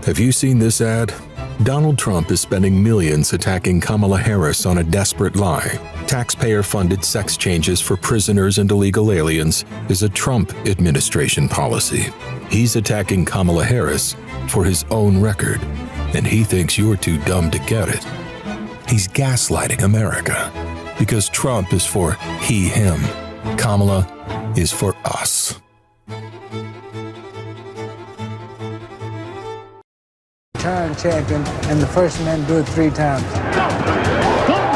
Have you seen this ad? Donald Trump is spending millions attacking Kamala Harris on a desperate lie. Taxpayer-funded sex changes for prisoners and illegal aliens is a Trump administration policy. He's attacking Kamala Harris for his own record, and he thinks you're too dumb to get it. He's gaslighting America because Trump is for he, him. Kamala is for us. Turn champion, and the first man do it 3 times. Good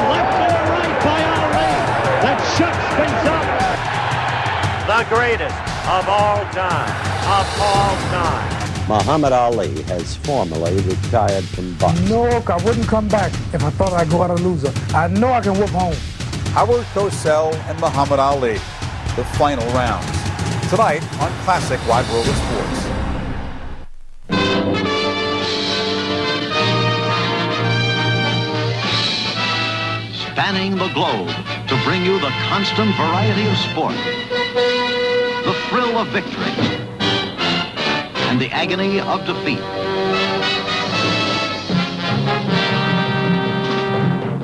left and right by Ali. That shuts things up. The greatest of all time. Muhammad Ali has formally retired from boxing. No, I wouldn't come back if I thought I'd go out a loser. I know I can whoop home. Howard Cosell and Muhammad Ali, the final rounds. Tonight on Classic Wide World of Sports. Spanning the globe to bring you the constant variety of sport, the thrill of victory, and the agony of defeat.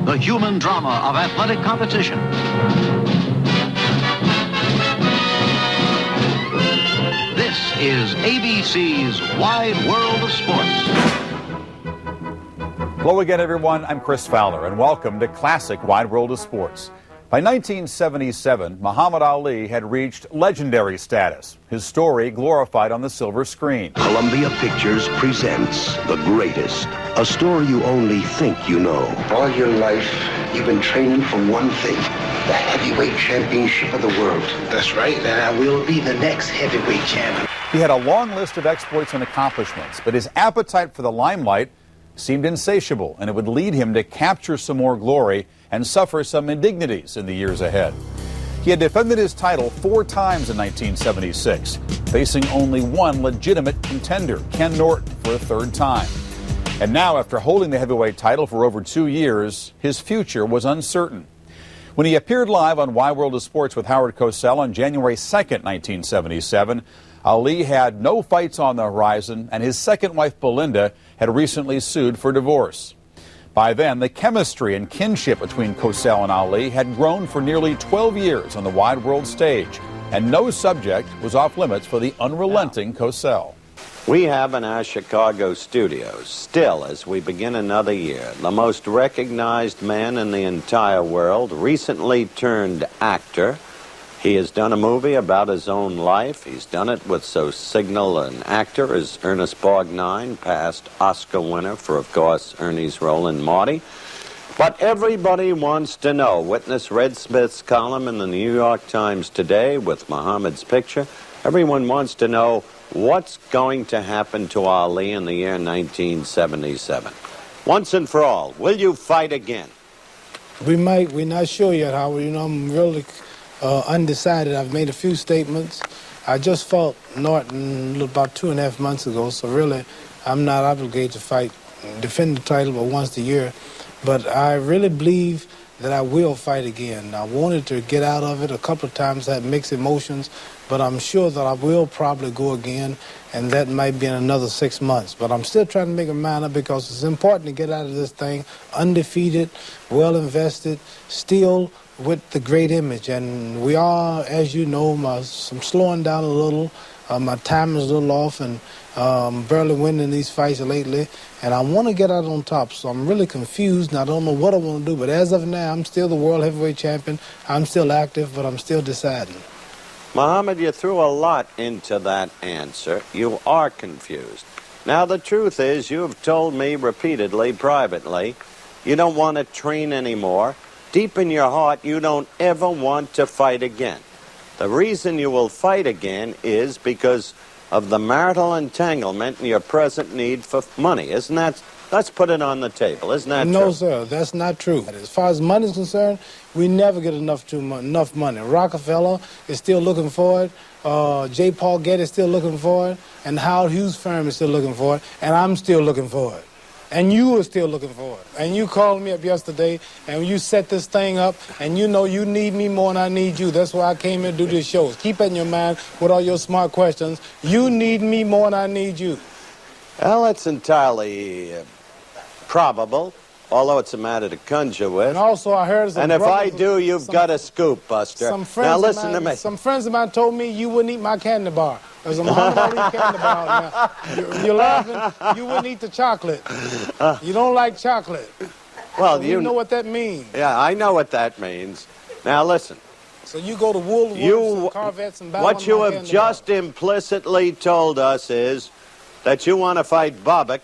The human drama of athletic competition. This is ABC's Wide World of Sports. Hello again, everyone. I'm Chris Fowler, and welcome to Classic Wide World of Sports. By 1977, Muhammad Ali had reached legendary status, his story glorified on the silver screen. Columbia Pictures presents The Greatest, a story you only think you know. All your life, you've been training for one thing, the heavyweight championship of the world. That's right, and I will be the next heavyweight champion. He had a long list of exploits and accomplishments, but his appetite for the limelight seemed insatiable, and it would lead him to capture some more glory and suffer some indignities in the years ahead. He had defended his title 4 times in 1976, facing only one legitimate contender, Ken Norton, for a 3rd time. And now, after holding the heavyweight title for over 2 years, his future was uncertain. When he appeared live on Wide World of Sports with Howard Cosell on January 2nd, 1977, Ali had no fights on the horizon, and his second wife, Belinda, had recently sued for divorce. By then, the chemistry and kinship between Cosell and Ali had grown for nearly 12 years on the wide world stage, and no subject was off limits for the unrelenting Cosell. We have in our Chicago studios, still as we begin another year, the most recognized man in the entire world, recently turned actor. He has done a movie about his own life. He's done it with so signal an actor as Ernest Borgnine, past Oscar winner for, of course, Ernie's role in Marty. But everybody wants to know. Witness Red Smith's column in the New York Times today with Muhammad's picture. Everyone wants to know what's going to happen to Ali in the year 1977. Once and for all, will you fight again? We might. We're not sure yet, Howard. You know, I'm really undecided. I've made a few statements. I just fought Norton about 2.5 months ago, so really I'm not obligated to fight, defend the title but once a year. But I really believe that I will fight again. I wanted to get out of it a couple of times, had mixed emotions, but I'm sure that I will probably go again, and that might be in another 6 months. But I'm still trying to make a mind up because it's important to get out of this thing undefeated, well invested, still with the great image. And we are, as you know, I'm slowing down a little. My time is a little off, and barely winning these fights lately. And I want to get out on top, so I'm really confused, and I don't know what I want to do. But as of now, I'm still the world heavyweight champion. I'm still active, but I'm still deciding. Muhammad, you threw a lot into that answer. You are confused. Now, the truth is, you have told me repeatedly, privately, you don't want to train anymore. Deep in your heart, you don't ever want to fight again. The reason you will fight again is because of the marital entanglement and your present need for money. Isn't that? Let's put it on the table. Isn't that true? No, sir, that's not true. As far as money is concerned, we never get enough money. Rockefeller is still looking for it. J. Paul Getty is still looking for it. And Howard Hughes' firm is still looking for it. And I'm still looking for it. And you are still looking for it. And you called me up yesterday, and you set this thing up, and you know you need me more than I need you. That's why I came here to do this show. Keep it in your mind with all your smart questions. You need me more than I need you. Well, it's entirely probable, although it's a matter to conjure with. And also, I heard some And if I brothers- do, you've got a scoop, Buster. Some friends Now of listen mine, to me. Some friends of mine told me you wouldn't eat my candy bar. There's a Muhammad Ali candy bar out there. You're laughing. You wouldn't eat the chocolate. You don't like chocolate. Well, So you know what that means. Yeah, I know what that means. Now listen. So you go to Woolworths and Corvettes and buy What one of you my have candy just bars. implicitly told us is that you want to fight Bobbitt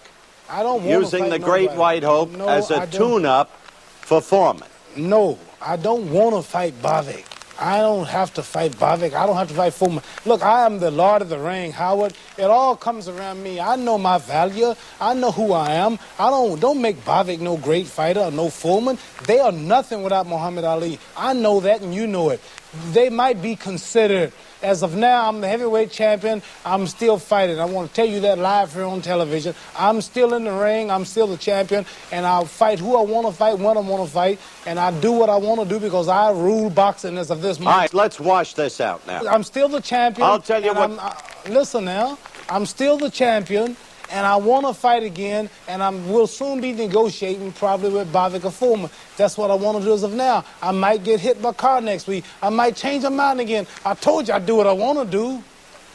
I don't want using to the fight Great nobody. White Hope No, as a I don't. tune-up for Foreman. No, I don't want to fight Bobbitt. I don't have to fight Bobbitt. I don't have to fight Foreman. Look, I am the Lord of the Ring, Howard. It all comes around me. I know my value. I know who I am. Don't make Bobbitt no great fighter or no Foreman. They are nothing without Muhammad Ali. I know that, and you know it. They might be considered. As of now, I'm the heavyweight champion. I'm still fighting. I want to tell you that live here on television. I'm still in the ring. I'm still the champion. And I'll fight who I want to fight, when I want to fight. And I do what I want to do because I rule boxing as of this moment. All right, let's wash this out now. I'm still the champion. I'll tell you and what- listen now. I'm still the champion. And I want to fight again, and we'll soon be negotiating probably with Bobbitt or Foreman. That's what I want to do as of now. I might get hit by a car next week. I might change my mind again. I told you I'd do what I want to do.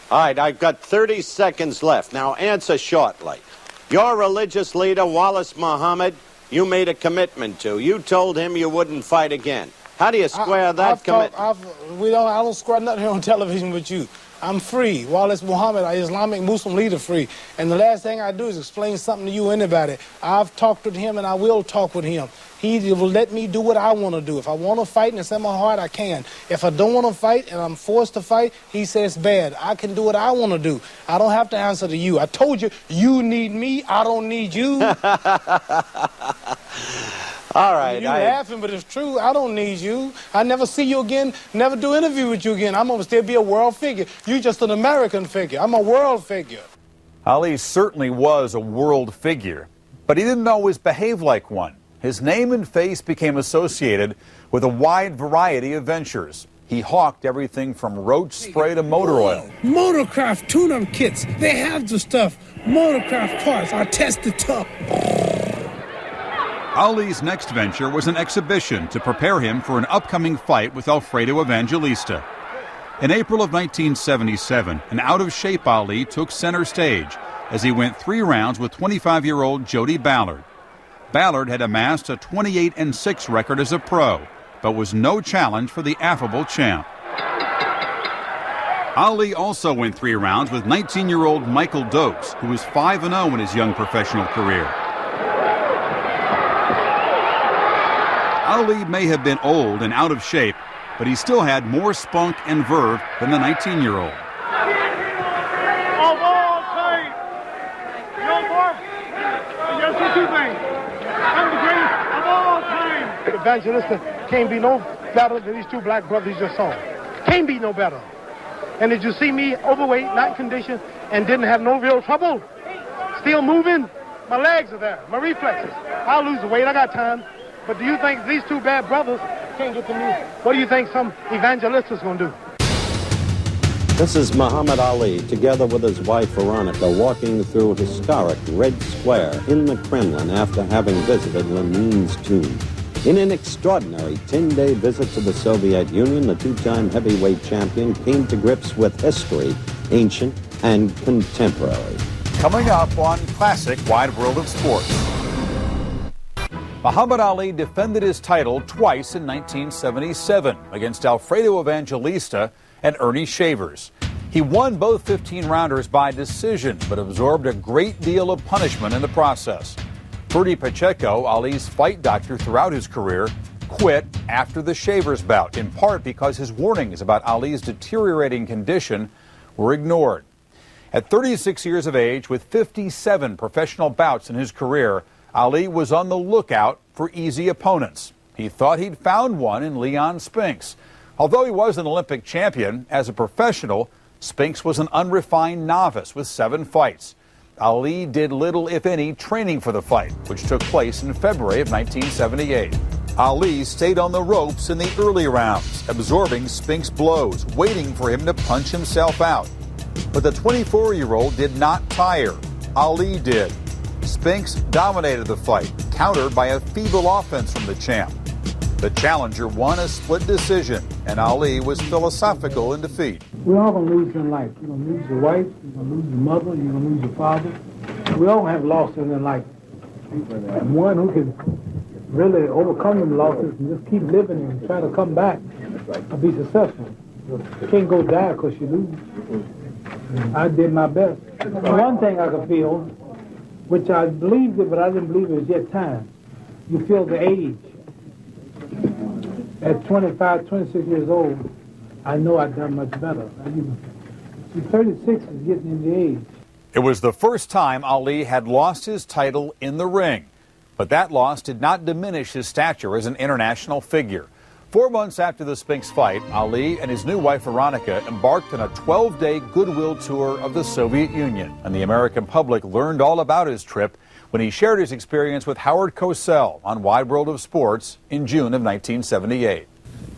All right, I've got 30 seconds left. Now answer shortly. Your religious leader, Wallace Muhammad, you made a commitment to. You told him you wouldn't fight again. How do you square that commitment? I don't square nothing here on television with you. I'm free. Wallace Muhammad, an Islamic Muslim leader, free. And the last thing I do is explain something to you, anybody. I've talked with him, and I will talk with him. He will let me do what I want to do. If I want to fight and it's in my heart, I can. If I don't want to fight and I'm forced to fight, he says bad. I can do what I want to do. I don't have to answer to you. I told you, you need me. I don't need you. All right. You're laughing, but it's true. I don't need you. I never see you again, never do an interview with you again. I'm going to still be a world figure. You're just an American figure. I'm a world figure. Ali certainly was a world figure, but he didn't always behave like one. His name and face became associated with a wide variety of ventures. He hawked everything from roach spray to motor oil. Motorcraft tune-up kits. They have the stuff. Motorcraft parts. I tested tough. Ali's next venture was an exhibition to prepare him for an upcoming fight with Alfredo Evangelista. In April of 1977, an out-of-shape Ali took center stage as he went 3 rounds with 25-year-old Jody Ballard. Ballard had amassed a 28-6 record as a pro, but was no challenge for the affable champ. Ali also went 3 rounds with 19-year-old Michael Dokes, who was 5-0 in his young professional career. Ali may have been old and out of shape, but he still had more spunk and verve than the 19-year-old. Of all time, young boy, just do 2 things. I'm the greatest of all time. Evangelista can't be no better than these 2 black brothers you just saw. Can't be no better. And did you see me overweight, not in condition, and didn't have no real trouble? Still moving? My legs are there, my reflexes. I'll lose the weight, I got time. But do you think these 2 bad brothers can't get to me? What do you think some evangelist is going to do? This is Muhammad Ali, together with his wife Veronica, walking through historic Red Square in the Kremlin after having visited Lenin's tomb. In an extraordinary 10-day visit to the Soviet Union, the 2-time heavyweight champion came to grips with history, ancient and contemporary. Coming up on Classic Wide World of Sports. Muhammad Ali defended his title twice in 1977 against Alfredo Evangelista and Ernie Shavers. He won both 15-rounders by decision, but absorbed a great deal of punishment in the process. Ferdy Pacheco, Ali's fight doctor throughout his career, quit after the Shavers bout, in part because his warnings about Ali's deteriorating condition were ignored. At 36 years of age, with 57 professional bouts in his career, Ali was on the lookout for easy opponents. He thought he'd found one in Leon Spinks. Although he was an Olympic champion, as a professional, Spinks was an unrefined novice with 7 fights. Ali did little, if any, training for the fight, which took place in February of 1978. Ali stayed on the ropes in the early rounds, absorbing Spinks' blows, waiting for him to punch himself out. But the 24-year-old did not tire. Ali did. Spinks dominated the fight, countered by a feeble offense from the champ. The challenger won a split decision, and Ali was philosophical in defeat. We're all going to lose in life. You're going to lose your wife, you're going to lose your mother, you're going to lose your father. We all have losses in life. And one who can really overcome them losses and just keep living and try to come back and be successful. You can't go die because you lose. I did my best. One thing I could feel, which I believed it, but I didn't believe it was yet time. You feel the age. At 25, 26 years old, I know I've done much better. 36 is getting in the age. It was the first time Ali had lost his title in the ring. But that loss did not diminish his stature as an international figure. 4 months after the Spinks fight, Ali and his new wife Veronica embarked on a 12-day goodwill tour of the Soviet Union. And the American public learned all about his trip when he shared his experience with Howard Cosell on Wide World of Sports in June of 1978.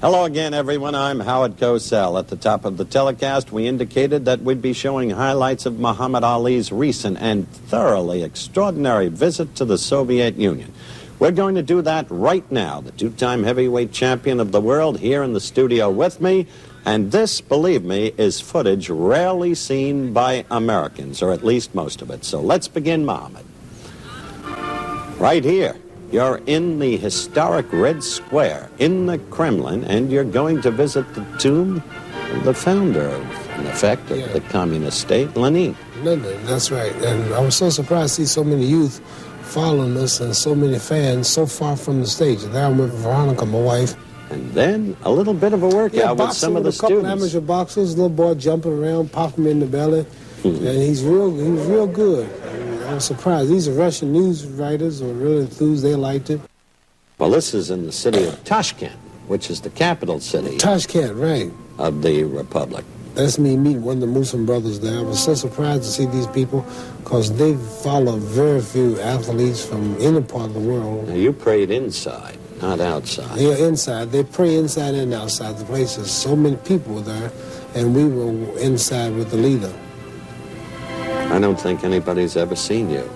Hello again, everyone. I'm Howard Cosell. At the top of the telecast, we indicated that we'd be showing highlights of Muhammad Ali's recent and thoroughly extraordinary visit to the Soviet Union. We're going to do that right now. The two-time heavyweight champion of the world here in the studio with me. And this, believe me, is footage rarely seen by Americans, or at least most of it. So let's begin, Muhammad. Right here. You're in the historic Red Square in the Kremlin, and you're going to visit the tomb of the founder of, in effect, of the communist state, Lenin. Lenin, that's right. And I was so surprised to see so many youth following us and so many fans so far from the stage. And there I'm with Veronica, my wife. And then a little bit of a workout with some of the students. Amateur boxers, little boy jumping around, popping him in the belly. And he's real good. I was surprised. These are Russian news writers who are really enthused. They liked it. Well, this is in the city of Tashkent, which is the capital city. Tashkent, right. Of the Republic. That's me meeting one of the Muslim brothers there. I was so surprised to see these people because they follow very few athletes from any part of the world. Now, you prayed inside, not outside. Yeah, inside. They pray inside and outside the places. So many people were there, and we were inside with the leader. I don't think anybody's ever seen you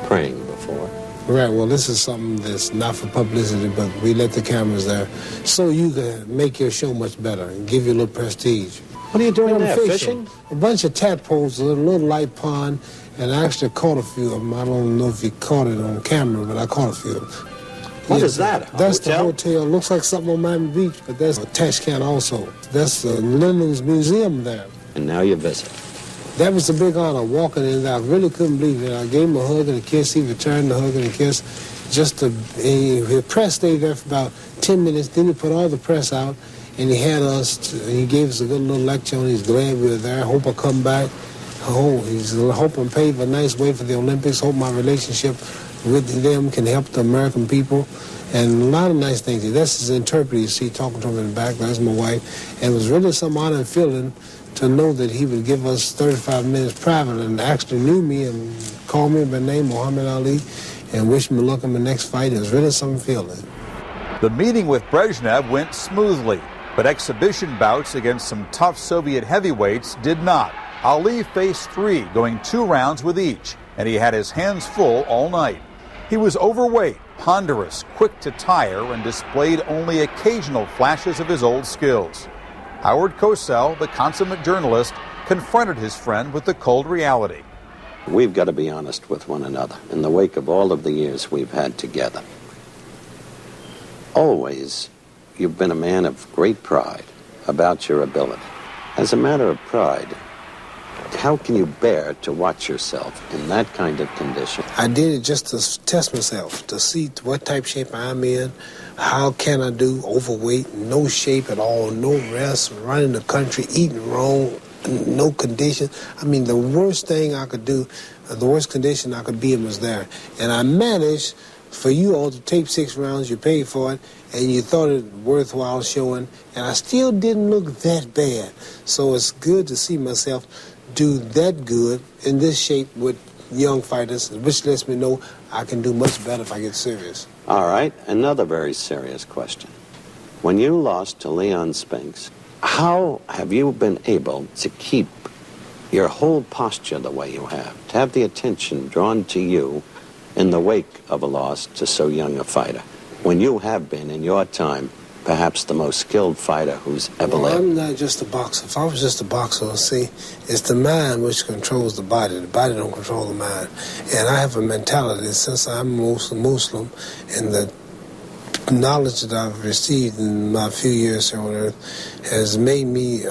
praying before. Right, well, this is something that's not for publicity, but we let the cameras there so you can make your show much better and give you a little prestige. What are you doing there, fishing? A bunch of tadpoles, a little light pond, and I actually caught a few of them. I don't know if you caught it on camera, but I caught a few of them. What is that, That's the hotel. Looks like something on Miami Beach, but that's Tashkent also. That's Lenin's museum there. And now you visit. That was a big honor, walking in there. I really couldn't believe it. I gave him a hug and a kiss. He returned the hug and a kiss. The press stayed there for about 10 minutes. Then he put all the press out, and he had us, he gave us a good little lecture, and he's glad we were there. Hope I come back. He's hoping pave a nice way for the Olympics. Hope my relationship with them can help the American people. And a lot of nice things. That's his interpreter, you see, talking to him in the back. That's my wife. And it was really some honor and feeling to know that he would give us 35 minutes private and actually knew me and called me by name, Muhammad Ali, and wished me luck in my next fight. It was really some feeling. The meeting with Brezhnev went smoothly, but exhibition bouts against some tough Soviet heavyweights did not. Ali faced 3, going 2 rounds with each, and he had his hands full all night. He was overweight, ponderous, quick to tire, and displayed only occasional flashes of his old skills. Howard Cosell, the consummate journalist, confronted his friend with the cold reality. We've got to be honest with one another in the wake of all of the years we've had together. Always, you've been a man of great pride about your ability. As a matter of pride, how can you bear to watch yourself in that kind of condition? I did it just to test myself, to see what type of shape I'm in. How can I do? Overweight, no shape at all, no rest, running the country, eating wrong, no condition. I mean, the worst thing I could do, the worst condition I could be in was there. And I managed for you all to tape 6 rounds, you paid for it, and you thought it worthwhile showing, and I still didn't look that bad. So it's good to see myself do that good in this shape with young fighters, which lets me know I can do much better if I get serious. All right, another very serious question. When you lost to Leon Spinks, how have you been able to keep your whole posture the way you have, to have the attention drawn to you in the wake of a loss to so young a fighter, when you have been, in your time, perhaps the most skilled fighter who's ever lived. I'm not just a boxer. If I was just a boxer, see, it's the mind which controls the body. The body don't control the mind. And I have a mentality, since I'm Muslim, and the knowledge that I've received in my few years here on earth has made me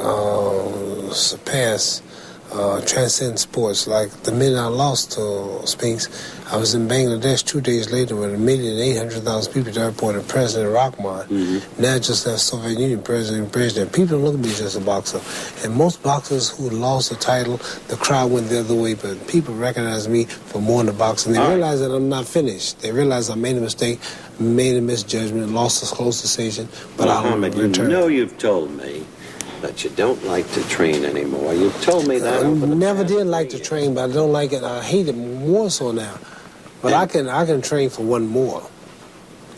transcend sports. Like the minute I lost to Spinks, I was in Bangladesh 2 days later with 1,800,000 people at the airport and President Rahman. Mm-hmm. Now just left Soviet Union president. People don't look at me as a boxer. And most boxers who lost the title, the crowd went the other way, but people recognize me for more than the boxing. They realize that I'm not finished. They realize I made a mistake, made a misjudgment, lost a close decision, but Muhammad, I'll return. You know you've told me that you don't like to train anymore. You've told me that. I never did like to train, but I don't like it. I hate it more so now. But I can train for one more.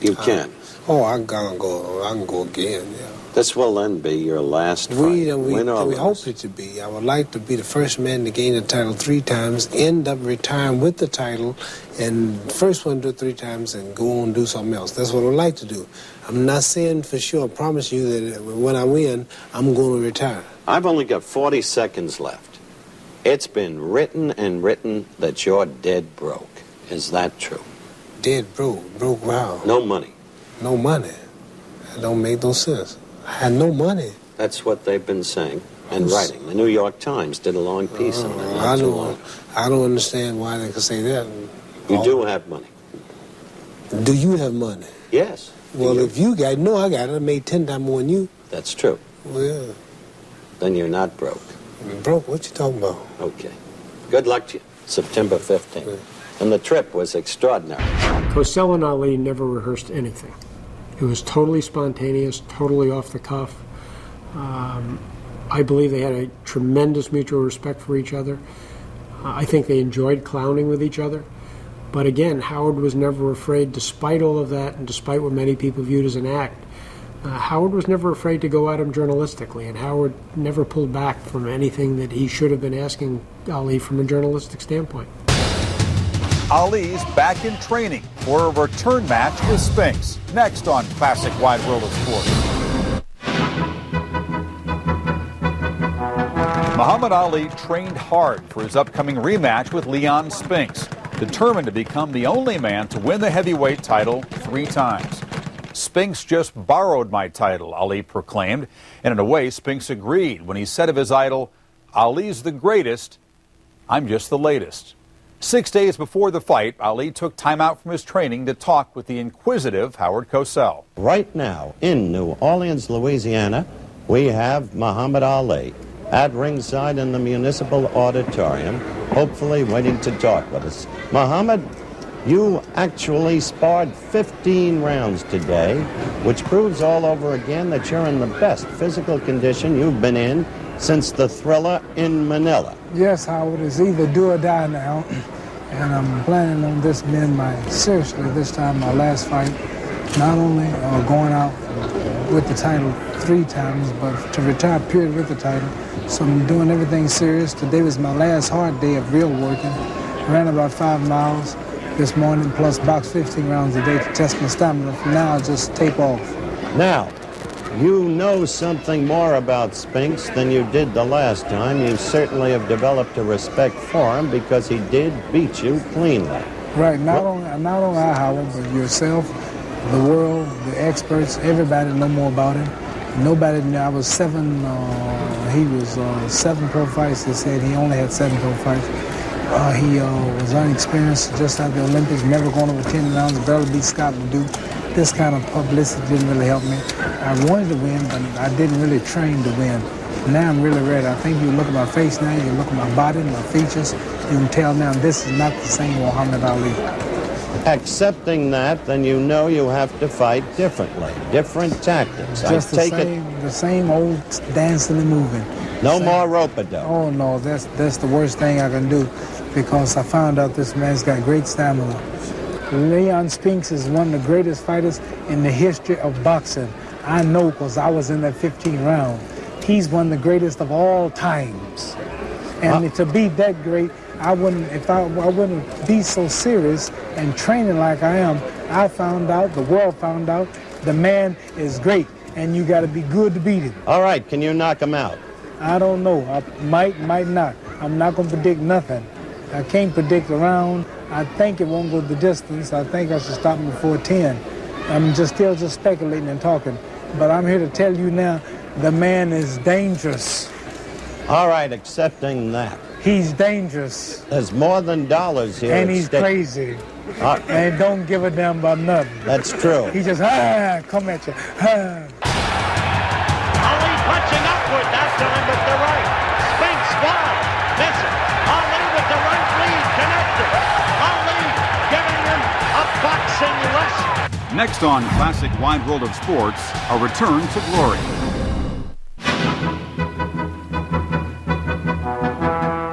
You can. I can go again. Yeah. This will then be your last fight. We hope it to be. I would like to be the first man to gain the title 3 times, end up retiring with the title, and first one to do it 3 times and go on and do something else. That's what I'd like to do. I'm not saying for sure, I promise you that when I win, I'm going to retire. I've only got 40 seconds left. It's been written and written that you're dead broke. Is that true? Dead broke? Broke how? No money. No money? That don't make no sense. I had no money. That's what they've been saying and writing. The New York Times did a long piece on it. I don't understand why they could say that. You do have money. Do you have money? Yes. Well, if you got it, no, I got it. I made 10 times more than you. That's true. Well, then you're not broke. Broke? What you talking about? Okay. Good luck to you. September 15th. Yeah. And the trip was extraordinary. Cosell and Ali never rehearsed anything. It was totally spontaneous, totally off the cuff. I believe they had a tremendous mutual respect for each other. I think they enjoyed clowning with each other. But again, Howard was never afraid, despite all of that, and despite what many people viewed as an act, Howard was never afraid to go at him journalistically, and Howard never pulled back from anything that he should have been asking Ali from a journalistic standpoint. Ali's back in training for a return match with Spinks. Next on Classic Wide World of Sports. Muhammad Ali trained hard for his upcoming rematch with Leon Spinks, determined to become the only man to win the heavyweight title 3 times. Spinks just borrowed my title, Ali proclaimed, and in a way Spinks agreed when he said of his idol, "Ali's the greatest, I'm just the latest." 6 days before the fight, Ali took time out from his training to talk with the inquisitive Howard Cosell. Right now, in New Orleans, Louisiana, we have Muhammad Ali at ringside in the Municipal Auditorium, hopefully waiting to talk with us. Muhammad, you actually sparred 15 rounds today, which proves all over again that you're in the best physical condition you've been in since the Thriller in Manila. Yes, Howard, it's either do or die now. And I'm planning on this being seriously this time, my last fight. Not only going out with the title 3 times, but to retire period with the title. So I'm doing everything serious. Today was my last hard day of real working. Ran about 5 miles this morning, plus boxed 15 rounds a day to test my stamina. From now, I'll just tape off. Now, you know something more about Spinks than you did the last time. You certainly have developed a respect for him because he did beat you cleanly. Right, not only I, Howard, but yourself, the world, the experts, everybody know more about him. Nobody knew. I was 7, he was 7 pro fights. They said he only had 7 pro fights. He was unexperienced, just like the Olympics, never going over 10 rounds, barely beat Scott Duke. This kind of publicity didn't really help me. I wanted to win, but I didn't really train to win. Now I'm really ready. I think you look at my face now, you look at my body, my features, you can tell now this is not the same Muhammad Ali. Accepting that, then you know you have to fight differently, different tactics. Just the same old dancing and moving. No more rope-a-dope. Oh no, that's the worst thing I can do, because I found out this man's got great stamina. Leon Spinks is one of the greatest fighters in the history of boxing. I know because I was in that 15 round. He's one of the greatest of all times. And to be that great, I wouldn't be so serious and training like I am. I found out, the world found out, the man is great, and you got to be good to beat him. All right, can you knock him out? I don't know. I might not. I'm not going to predict nothing. I can't predict a round. I think it won't go the distance. I think I should stop him before 10. I'm still speculating and talking. But I'm here to tell you now, the man is dangerous. All right, accepting that. He's dangerous. There's more than dollars here. And he's crazy. And don't give a damn about nothing. That's true. He just, come at you. Ali punching upward that time with the right. Spinks wild. Misses. Ali with the right lead connected. Ali giving him a boxing lesson. Next on Classic Wide World of Sports, a return to glory.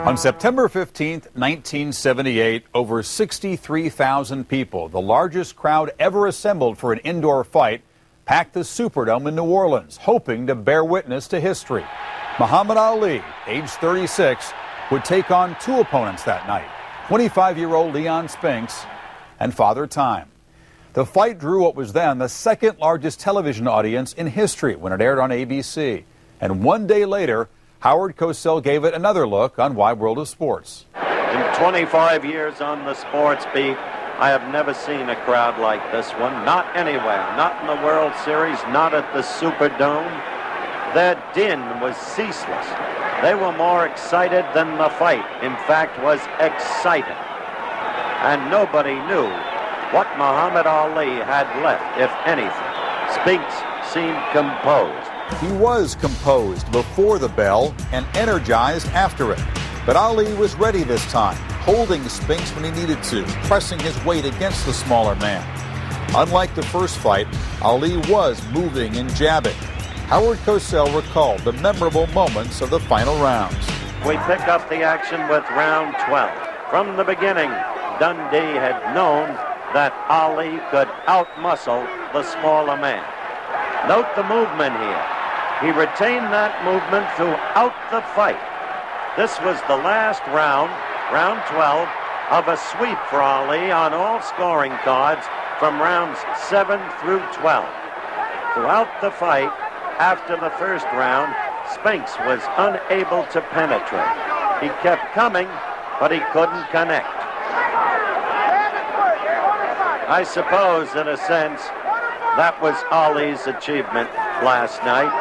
On September 15th, 1978, over 63,000 people, the largest crowd ever assembled for an indoor fight, packed the Superdome in New Orleans, hoping to bear witness to history. Muhammad Ali, age 36, would take on two opponents that night, 25-year-old Leon Spinks and Father Time. The fight drew what was then the second largest television audience in history when it aired on ABC. And one day later, Howard Cosell gave it another look on Wide World of Sports. In 25 years on the sports beat, I have never seen a crowd like this one. Not anywhere. Not in the World Series. Not at the Superdome. Their din was ceaseless. They were more excited than the fight, in fact, was exciting. And nobody knew what Muhammad Ali had left, if anything. Spinks seemed composed. He was composed before the bell and energized after it. But Ali was ready this time, holding Spinks when he needed to, pressing his weight against the smaller man. Unlike the first fight, Ali was moving and jabbing. Howard Cosell recalled the memorable moments of the final rounds. We pick up the action with round 12. From the beginning, Dundee had known that Ali could outmuscle the smaller man. Note the movement here. He retained that movement throughout the fight. This was the last round, round 12, of a sweep for Ali on all scoring cards from rounds 7 through 12. Throughout the fight, after the first round, Spinks was unable to penetrate. He kept coming, but he couldn't connect. I suppose, in a sense, that was Ali's achievement last night.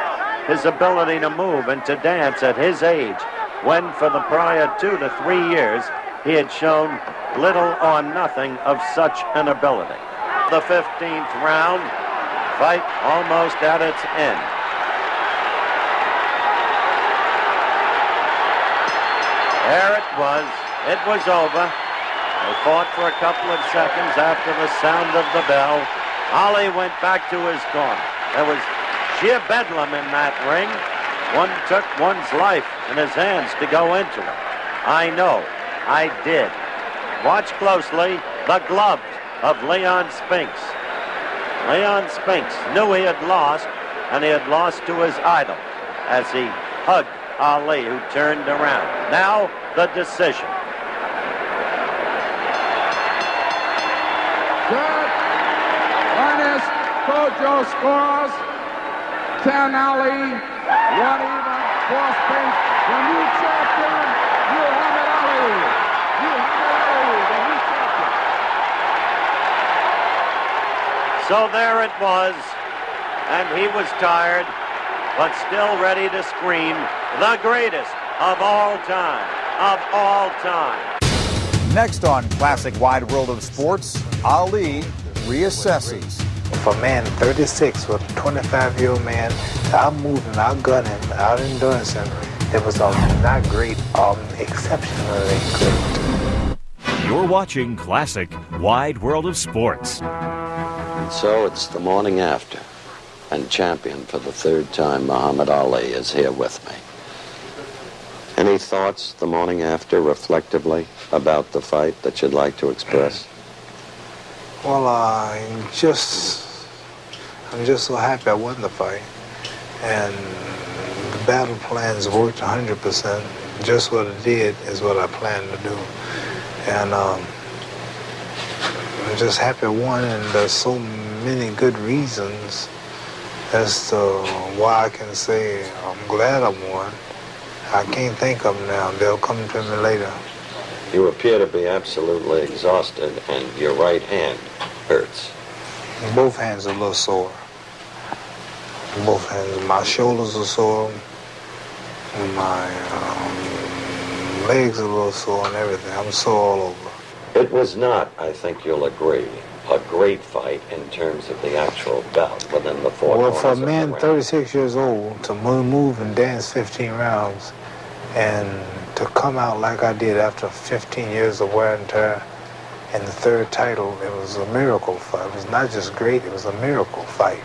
His ability to move and to dance at his age, when for the prior 2 to 3 years, he had shown little or nothing of such an ability. The 15th round, fight almost at its end. There it was over. They fought for a couple of seconds after the sound of the bell. Ali went back to his corner. There was sheer bedlam in that ring. One took one's life in his hands to go into it. I know. I did. Watch closely the gloves of Leon Spinks. Leon Spinks knew he had lost, and he had lost to his idol as he hugged Ali, who turned around. Now, the decision. Good. Ernest Kojo scores. 10 Ali, 1 even, 4 Spinks. The new champion, Muhammad Ali. Muhammad Ali, the new champion. So there it was, and he was tired, but still ready to scream, the greatest of all time, of all time. Next on Classic Wide World of Sports, Ali reassesses. For a man 36 with a 25-year-old man, out-moving, out-gunning, out-endorsing, it was not great, exceptionally great. You're watching Classic Wide World of Sports. And so it's the morning after, and champion for the third time, Muhammad Ali, is here with me. Any thoughts the morning after, reflectively, about the fight that you'd like to express? Well, I'm just so happy I won the fight. And the battle plans worked 100%. just what it did is what I plan to do. And I'm just happy I won, and there's so many good reasons as to why I can say I'm glad I won. I can't think of them now. They'll come to me later. You appear to be absolutely exhausted, and your right hand hurts. Both hands are a little sore. Both hands. My shoulders are sore. My legs are a little sore and everything. I'm sore all over. It was not, I think you'll agree, a great fight in terms of the actual bout within the four corners. Well, for a man 36 years old to move and dance 15 rounds and to come out like I did after 15 years of wear and tear and the third title, it was a miracle fight. It was not just great, it was a miracle fight.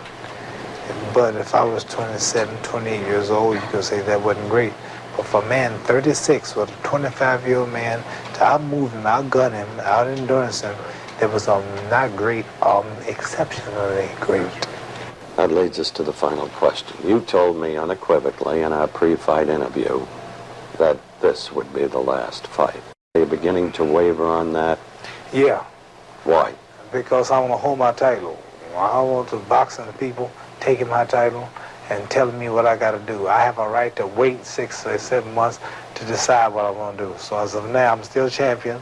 But if I was 27, 28 years old, you could say that wasn't great. But for a man 36 with a 25-year-old man to outmove him, outgun him, out-endurance him, that was not great, exceptionally great. That leads us to the final question. You told me unequivocally in our pre-fight interview that this would be the last fight. Are you beginning to waver on that? Yeah. Why? Because I want to hold my title. I want the boxing people taking my title and telling me what I got to do. I have a right to wait 6 or 7 months to decide what I want to do. So as of now, I'm still champion.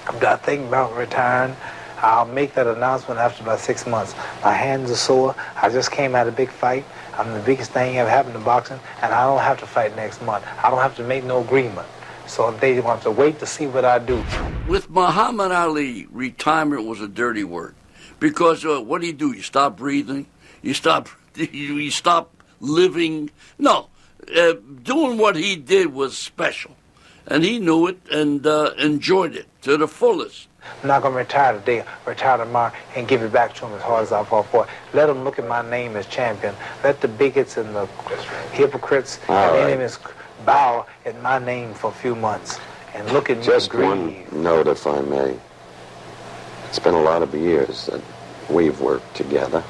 I'm not thinking about retiring. I'll make that announcement after about 6 months. My hands are sore. I just came out of a big fight. I'm the biggest thing ever happened to boxing, and I don't have to fight next month. I don't have to make no agreement. So they want to wait to see what I do. With Muhammad Ali, retirement was a dirty word. Because what do? You stop breathing? You stop living? No. Doing what he did was special. And he knew it and enjoyed it to the fullest. I'm not going to retire today, retire tomorrow, and give it back to him as hard as I fought for it. Let them look at my name as champion. Let the bigots and the hypocrites and enemies bow at my name for a few months and look at me. Just one note, if I may. It's been a lot of years that we've worked together.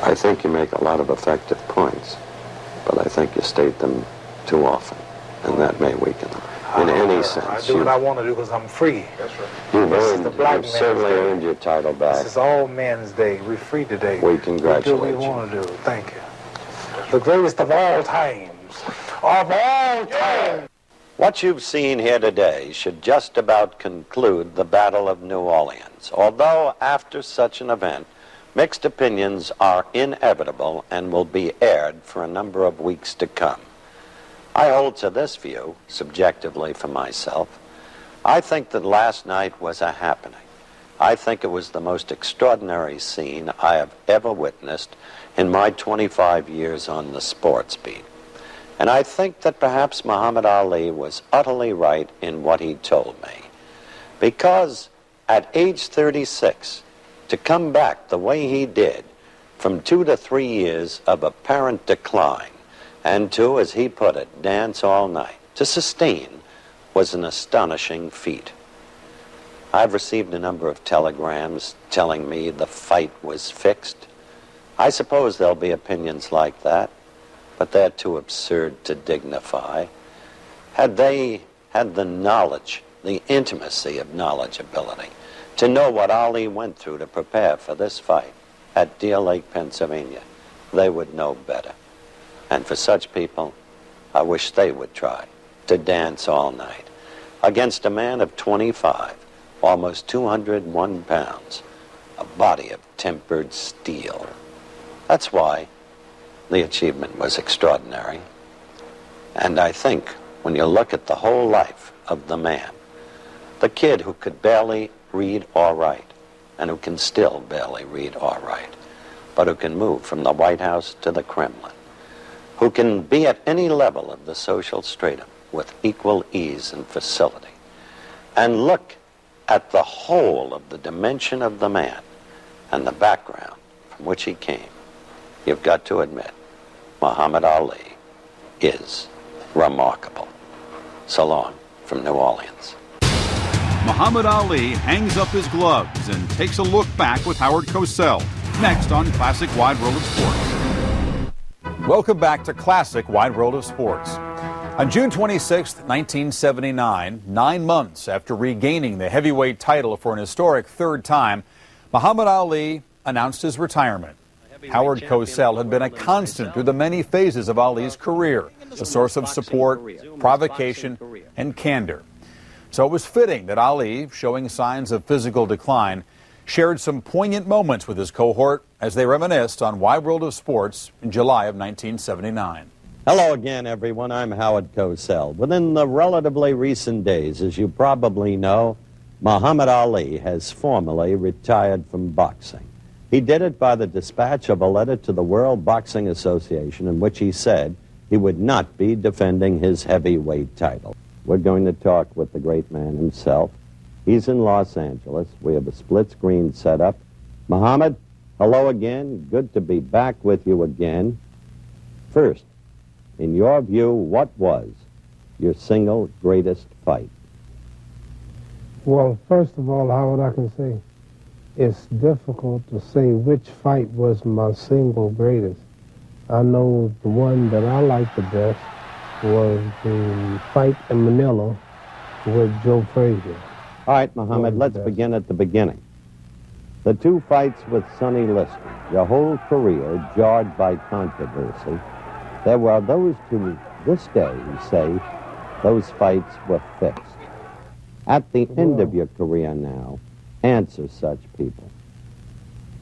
I think you make a lot of effective points, but I think you state them too often, and that may weaken them. In any sense. I do what I want to do because I'm free. That's right. You've certainly earned your title back. This is all men's day. We're free today. We congratulate you. We do what we want to do. Thank you. The greatest of all times. Of all time. What you've seen here today should just about conclude the Battle of New Orleans. Although after such an event, mixed opinions are inevitable and will be aired for a number of weeks to come. I hold to this view, subjectively for myself. I think that last night was a happening. I think it was the most extraordinary scene I have ever witnessed in my 25 years on the sports beat. And I think that perhaps Muhammad Ali was utterly right in what he told me. Because at age 36, to come back the way he did from 2 to 3 years of apparent decline, and to, as he put it, dance all night, to sustain, was an astonishing feat. I've received a number of telegrams telling me the fight was fixed. I suppose there'll be opinions like that, but they're too absurd to dignify. Had they had the knowledge, the intimacy of knowledgeability, to know what Ali went through to prepare for this fight at Deer Lake, Pennsylvania, they would know better. And for such people, I wish they would try to dance all night against a man of 25, almost 201 pounds, a body of tempered steel. That's why the achievement was extraordinary. And I think when you look at the whole life of the man, the kid who could barely read or write, and who can still barely read or write, but who can move from the White House to the Kremlin, who can be at any level of the social stratum with equal ease and facility, and look at the whole of the dimension of the man and the background from which he came, you've got to admit, Muhammad Ali is remarkable. So long from New Orleans. Muhammad Ali hangs up his gloves and takes a look back with Howard Cosell, next on Classic Wide World of Sports. Welcome back to Classic Wide World of Sports. On June 26, 1979, 9 months after regaining the heavyweight title for an historic third time, Muhammad Ali announced his retirement. Howard Cosell had been a constant through the many phases of Ali's career, a source of support, provocation, and candor. So it was fitting that Ali, showing signs of physical decline, shared some poignant moments with his cohort as they reminisced on Wide World of Sports in July of 1979. Hello again, everyone. I'm Howard Cosell. Within the relatively recent days, as you probably know, Muhammad Ali has formally retired from boxing. He did it by the dispatch of a letter to the World Boxing Association in which he said he would not be defending his heavyweight title. We're going to talk with the great man himself. He's in Los Angeles. We have a split screen set up. Muhammad, hello again. Good to be back with you again. First, in your view, what was your single greatest fight? Well, first of all, Howard, I can say it's difficult to say which fight was my single greatest. I know the one that I liked the best was the fight in Manila with Joe Frazier. All right, Muhammad, let's begin at the beginning. The two fights with Sonny Liston, your whole career jarred by controversy. There were those to this day who say those fights were fixed. At the end of your career now, answer such people.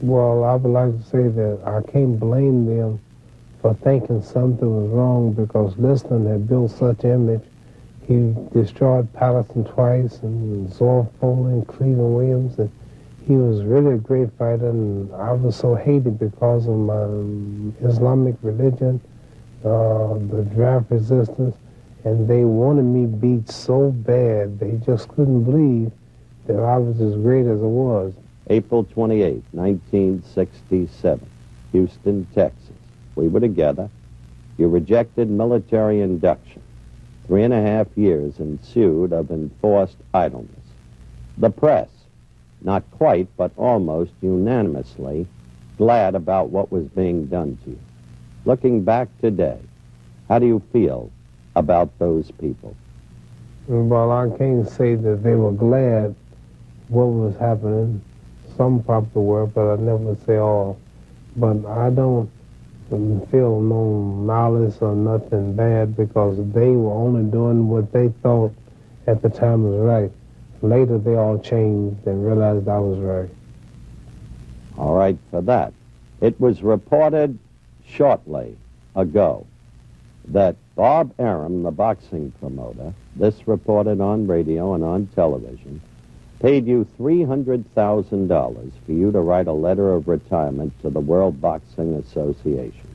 Well, I would like to say that I can't blame them for thinking something was wrong because Liston had built such image. He destroyed Patterson twice and Zorf Foley, Cleveland Williams, and he was really a great fighter, and I was so hated because of my Islamic religion, the draft resistance, and they wanted me beat so bad they just couldn't believe that I was as great as I was. April 28, 1967, Houston, Texas. We were together. You rejected military induction. 3.5 years ensued of enforced idleness. The press, not quite, but almost unanimously, glad about what was being done to you. Looking back today, how do you feel about those people? Well, I can't say that they were glad what was happening. Some probably were, but I never say all. But I don't feel no malice or nothing bad because they were only doing what they thought at the time was right. Later, they all changed and realized I was right. All right, for that. It was reported shortly ago that Bob Arum, the boxing promoter, this reported on radio and on television, paid you $300,000 for you to write a letter of retirement to the World Boxing Association.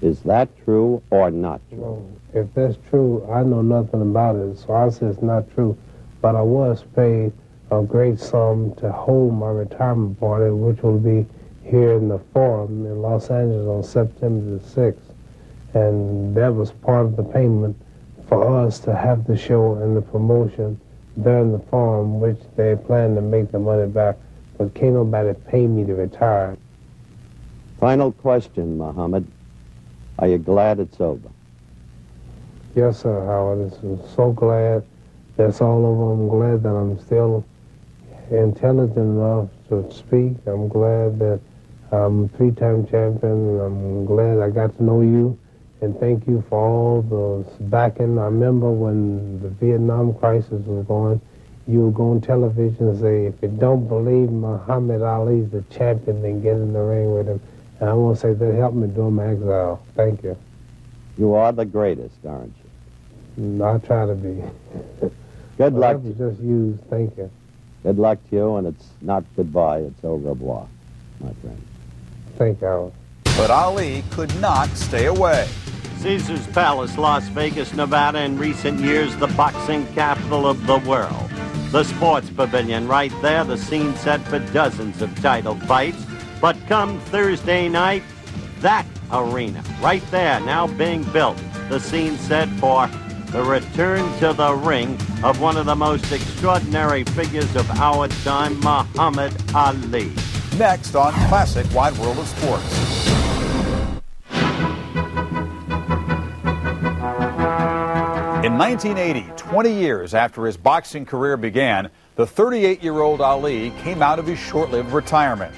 Is that true or not true? Well, if that's true, I know nothing about it, so I say it's not true. But I was paid a great sum to hold my retirement party, which will be here in the Forum in Los Angeles on September the 6th. And that was part of the payment for us to have the show and the promotion during the Forum, which they plan to make the money back. But can't nobody pay me to retire. Final question, Muhammad. Are you glad it's over? Yes, sir, Howard. I'm so glad that's all over. I'm glad that I'm still intelligent enough to speak. I'm glad that I'm a three-time champion. I'm glad I got to know you. And thank you for all the backing. I remember when the Vietnam crisis was going, you would go on television and say, if you don't believe Muhammad Ali's the champion, then get in the ring with him. And I want to say that helped me during my exile. Thank you. You are the greatest, aren't you? I try to be. Good luck. That was just used. Thank you. Good luck to you, and it's not goodbye, it's au revoir, my friend. Thank you, Howard. But Ali could not stay away. Caesar's Palace, Las Vegas, Nevada, in recent years, the boxing capital of the world. The Sports Pavilion right there, the scene set for dozens of title fights. But come Thursday night, that arena right there now being built, the scene set for the return to the ring of one of the most extraordinary figures of our time, Muhammad Ali. Next on Classic Wide World of Sports. In 1980, 20 years after his boxing career began, the 38-year-old Ali came out of his short-lived retirement.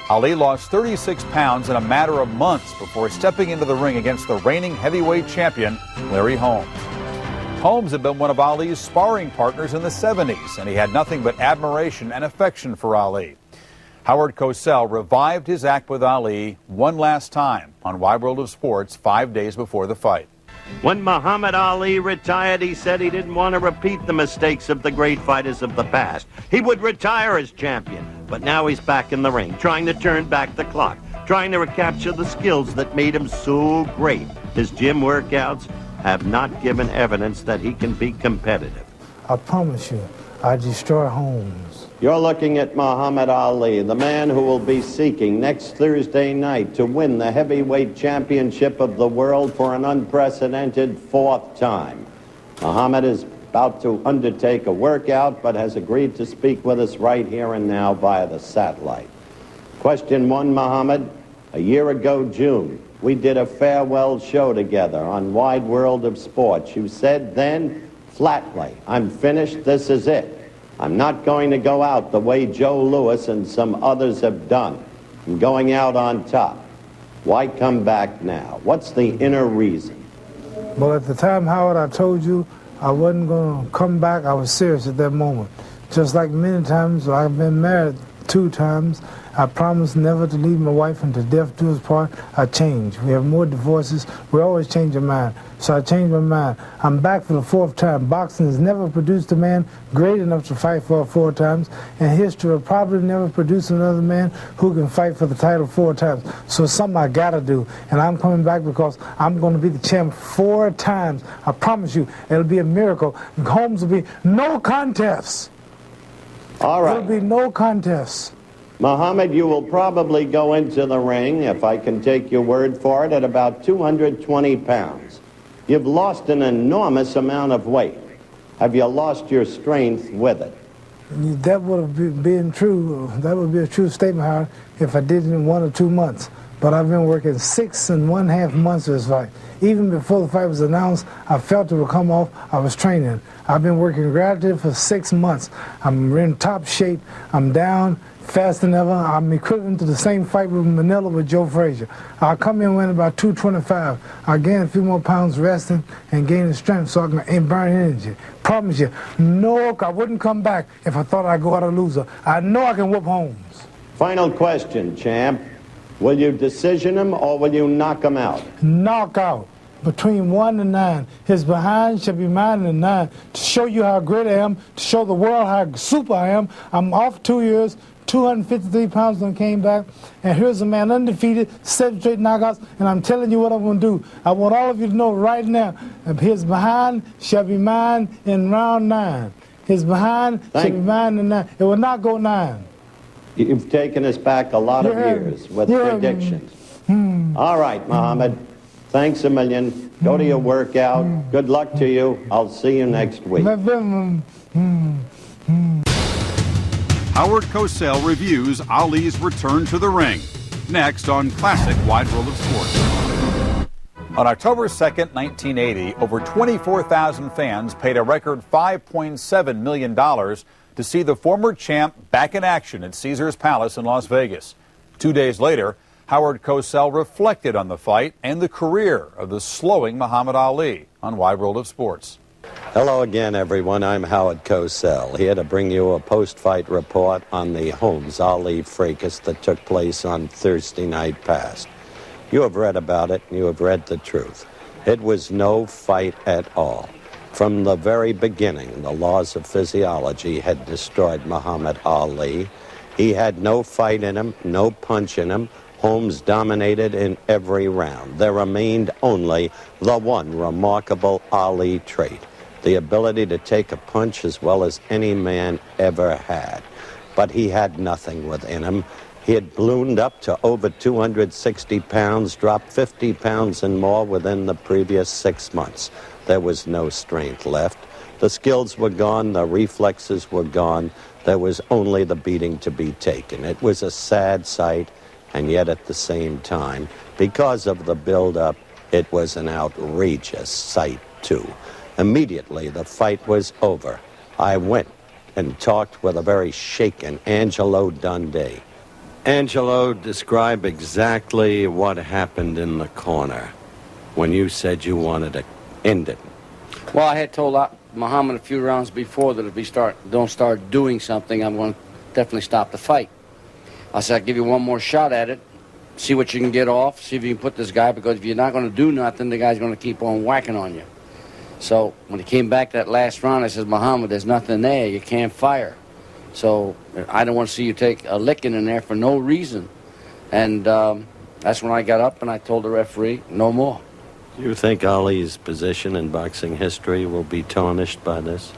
Ali lost 36 pounds in a matter of months before stepping into the ring against the reigning heavyweight champion, Larry Holmes. Holmes had been one of Ali's sparring partners in the 70s, and he had nothing but admiration and affection for Ali. Howard Cosell revived his act with Ali one last time on Wide World of Sports 5 days before the fight. When Muhammad Ali retired, he said he didn't want to repeat the mistakes of the great fighters of the past. He would retire as champion, but now he's back in the ring, trying to turn back the clock, trying to recapture the skills that made him so great. His gym workouts have not given evidence that he can be competitive. I promise you, I destroy Holmes. You're looking at Muhammad Ali, the man who will be seeking next Thursday night to win the heavyweight championship of the world for an unprecedented fourth time. Muhammad is about to undertake a workout, but has agreed to speak with us right here and now via the satellite. Question one, Muhammad. A year ago, June, we did a farewell show together on Wide World of Sports. You said then, flatly, I'm finished, this is it. I'm not going to go out the way Joe Louis and some others have done. I'm going out on top. Why come back now? What's the inner reason? Well, at the time, Howard, I told you I wasn't going to come back. I was serious at that moment. Just like many times, I've been married 2 times. I promised never to leave my wife until death do us part. I changed. We have more divorces. We always change our mind. So I changed my mind. I'm back for the 4th time. Boxing has never produced a man great enough to fight for 4 times, and history will probably never produce another man who can fight for the title 4 times. So it's something I gotta do, and I'm coming back because I'm going to be the champ 4 times. I promise you, it'll be a miracle. Holmes will be no contest. All right. There'll be no contest. Muhammad, you will probably go into the ring, if I can take your word for it, at about 220 pounds. You've lost an enormous amount of weight. Have you lost your strength with it? That would have been true. That would be a true statement, Howard, if I did it in 1 or 2 months. But I've been working 6.5 months for this fight. Even before the fight was announced, I felt it would come off. I was training. I've been working gradually for 6 months. I'm in top shape. I'm down faster than ever. I'm equivalent to the same fight with Manila with Joe Frazier. I'll come in winning about 225. I'll gain a few more pounds resting and gaining strength so I can burn energy. Promise you, no, I wouldn't come back if I thought I'd go out a loser. I know I can whoop Holmes. Final question, champ. Will you decision him or will you knock him out? Knockout. Between 1 and 9. His behind shall be mine in 9. To show you how great I am, to show the world how super I am. I'm off 2 years, 253 pounds when I came back. And here's a man undefeated, 7 straight knockouts, and I'm telling you what I'm going to do. I want all of you to know right now, his behind shall be mine in round 9. His behind shall be mine in 9. It will not go 9. You've taken us back a lot of years with predictions. All right, Muhammad. Thanks a million. Go to your workout. Good luck to you. I'll see you next week. Howard Cosell reviews Ali's return to the ring. Next on Classic Wide World of Sports. On October 2nd, 1980, over 24,000 fans paid a record $5.7 million to see the former champ back in action at Caesars Palace in Las Vegas. 2 days later, Howard Cosell reflected on the fight and the career of the slowing Muhammad Ali on Wide World of Sports. Hello again, everyone. I'm Howard Cosell, here to bring you a post-fight report on the Holmes-Ali fracas that took place on Thursday night past. You have read about it, and you have read the truth. It was no fight at all. From the very beginning, the laws of physiology had destroyed Muhammad Ali. He had no fight in him, no punch in him. Holmes dominated in every round. There remained only the one remarkable Ali trait, the ability to take a punch as well as any man ever had. But he had nothing within him. He had ballooned up to over 260 pounds, dropped 50 pounds and more within the previous 6 months. There was no strength left. The skills were gone, the reflexes were gone. There was only the beating to be taken. It was a sad sight, and yet at the same time, because of the build-up, it was an outrageous sight, too. Immediately, the fight was over. I went and talked with a very shaken Angelo Dundee. Angelo, describe exactly what happened in the corner when you said you wanted to end it. Well, I had told Muhammad a few rounds before that if he don't start doing something, I'm going to definitely stop the fight. I said, I'll give you one more shot at it, see what you can get off, see if you can put this guy, because if you're not going to do nothing, the guy's going to keep on whacking on you. So when he came back that last round, I said, Muhammad, there's nothing there. You can't fire. So I don't want to see you take a licking in there for no reason. And that's when I got up and I told the referee, no more. Do you think Ali's position in boxing history will be tarnished by this?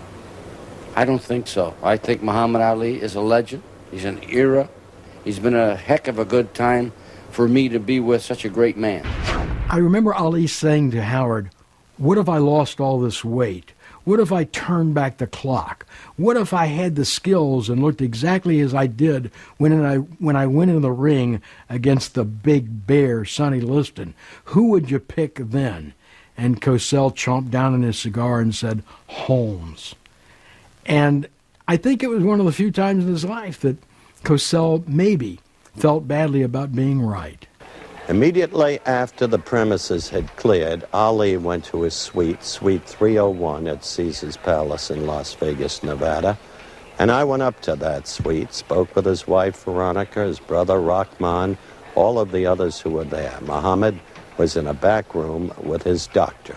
I don't think so. I think Muhammad Ali is a legend. He's an era. He's been a heck of a good time for me to be with such a great man. I remember Ali saying to Howard, what if I lost all this weight? What if I turned back the clock? What if I had the skills and looked exactly as I did when I went in the ring against the big bear, Sonny Liston? Who would you pick then? And Cosell chomped down on his cigar and said, Holmes. And I think it was one of the few times in his life that Cosell maybe felt badly about being right. Immediately after the premises had cleared, Ali went to his suite, Suite 301 at Caesar's Palace in Las Vegas, Nevada. And I went up to that suite, spoke with his wife, Veronica, his brother, Rahman, all of the others who were there. Muhammad was in a back room with his doctor,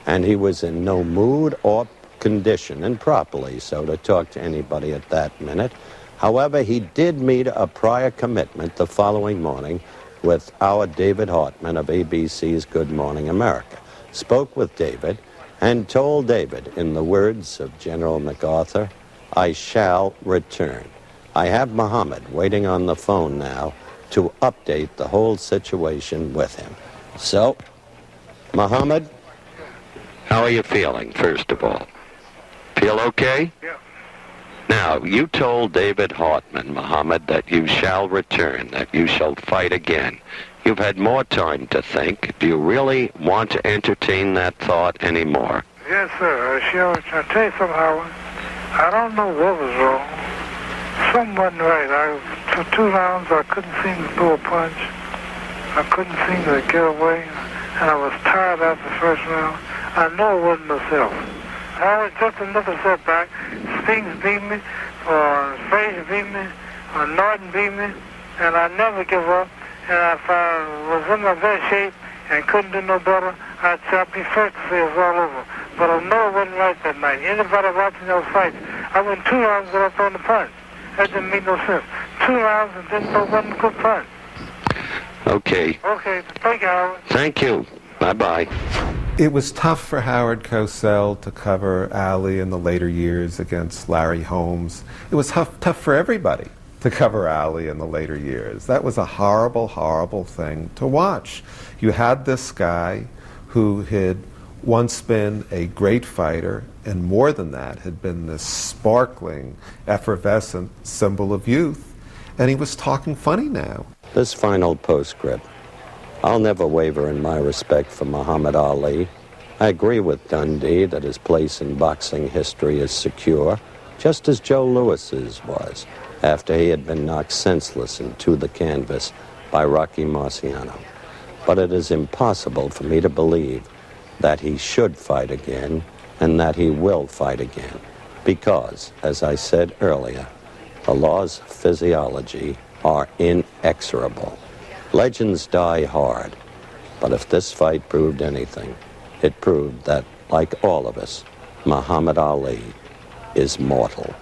and he was in no mood or condition, and properly so, to talk to anybody at that minute. However, he did meet a prior commitment the following morning with our David Hartman of ABC's Good Morning America. Spoke with David and told David, in the words of General MacArthur, I shall return. I have Muhammad waiting on the phone now to update the whole situation with him. So, Muhammad, how are you feeling, first of all? Feel okay? Yeah. Now, you told David Hartman, Muhammad, that you shall return, that you shall fight again. You've had more time to think. Do you really want to entertain that thought anymore? Yes, sir. I'll tell you something, Howard. I don't know what was wrong. Something wasn't right. For 2 rounds, I couldn't seem to throw a punch. I couldn't seem to get away. And I was tired after the first round. I know it wasn't myself. Howard, just another setback. Spinks beat me, or Frazier beat me, or Norton beat me, and I never give up. And if I was in my best shape and couldn't do no better, I'd be first to say it's all over. But I know it wasn't right that night. Anybody watching those fights, I went 2 rounds without throwing the punch. That didn't make no sense. 2 rounds and didn't throw one good punch. Okay. Okay, thank you, Howard. Thank you. Bye-bye. It was tough for Howard Cosell to cover Ali in the later years against Larry Holmes. It was tough for everybody to cover Ali in the later years. That was a horrible, horrible thing to watch. You had this guy who had once been a great fighter, and more than that, had been this sparkling, effervescent symbol of youth, and he was talking funny now. This final postscript. I'll never waver in my respect for Muhammad Ali. I agree with Dundee that his place in boxing history is secure, just as Joe Louis's was, after he had been knocked senseless into the canvas by Rocky Marciano. But it is impossible for me to believe that he should fight again and that he will fight again, because, as I said earlier, the laws of physiology are inexorable. Legends die hard, but if this fight proved anything, it proved that, like all of us, Muhammad Ali is mortal.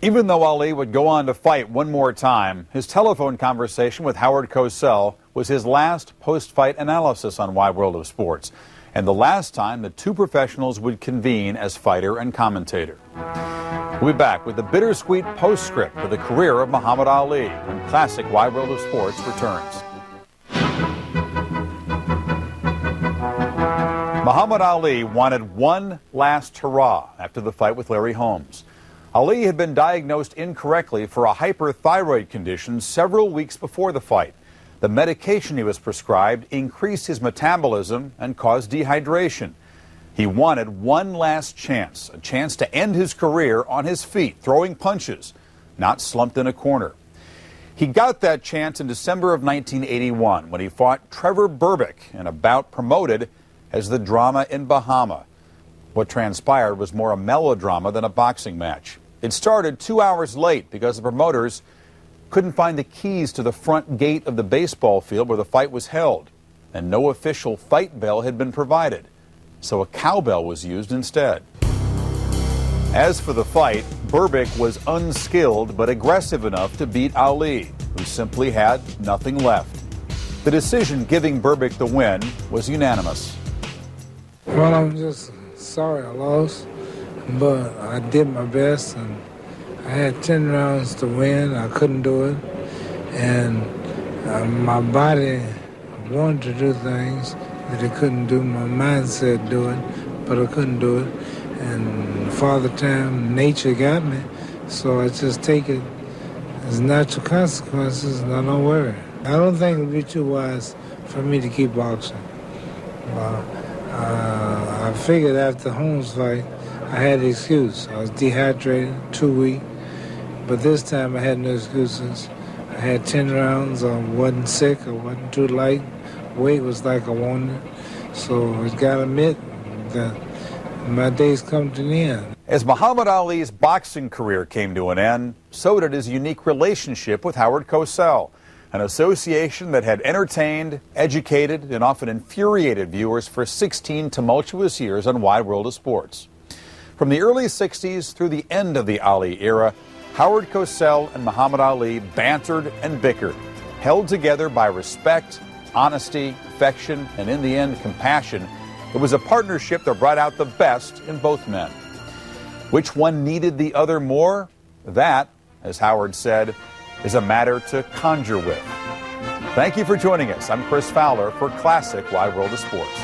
Even though Ali would go on to fight one more time, his telephone conversation with Howard Cosell was his last post-fight analysis on Wide World of Sports, and the last time the two professionals would convene as fighter and commentator. We'll be back with the bittersweet postscript to the career of Muhammad Ali when classic Wide World of Sports returns. Muhammad Ali wanted one last hurrah after the fight with Larry Holmes. Ali had been diagnosed incorrectly for a hyperthyroid condition several weeks before the fight. The medication he was prescribed increased his metabolism and caused dehydration. He wanted one last chance, a chance to end his career on his feet, throwing punches, not slumped in a corner. He got that chance in December of 1981 when he fought Trevor Berbick in a bout promoted as the Drama in Bahama. What transpired was more a melodrama than a boxing match. It started 2 hours late because the promoters couldn't find the keys to the front gate of the baseball field where the fight was held, and no official fight bell had been provided, so a cowbell was used instead. As for the fight, Berbick was unskilled but aggressive enough to beat Ali, who simply had nothing left. The decision giving Berbick the win was unanimous. Well, I'm just sorry I lost, but I did my best, and I had 10 rounds to win. I couldn't do it, and my body wanted to do things that it couldn't do. My mind said do it, but I couldn't do it. And Father Time, nature got me, so I just take it as natural consequences, and I don't worry. I don't think it would be too wise for me to keep boxing. I figured after Holmes' fight, I had the excuse. I was dehydrated, too weak, but this time I had no excuses. I had 10 rounds, I wasn't sick, I wasn't too light, weight was like I wanted, so I gotta admit that my days come to the end. As Muhammad Ali's boxing career came to an end, so did his unique relationship with Howard Cosell, an association that had entertained, educated, and often infuriated viewers for 16 tumultuous years on Wide World of Sports. From the early 60s through the end of the Ali era, Howard Cosell and Muhammad Ali bantered and bickered, held together by respect, honesty, affection, and in the end, compassion. It was a partnership that brought out the best in both men. Which one needed the other more? That, as Howard said, is a matter to conjure with. Thank you for joining us. I'm Chris Fowler for Classic Wide World of Sports.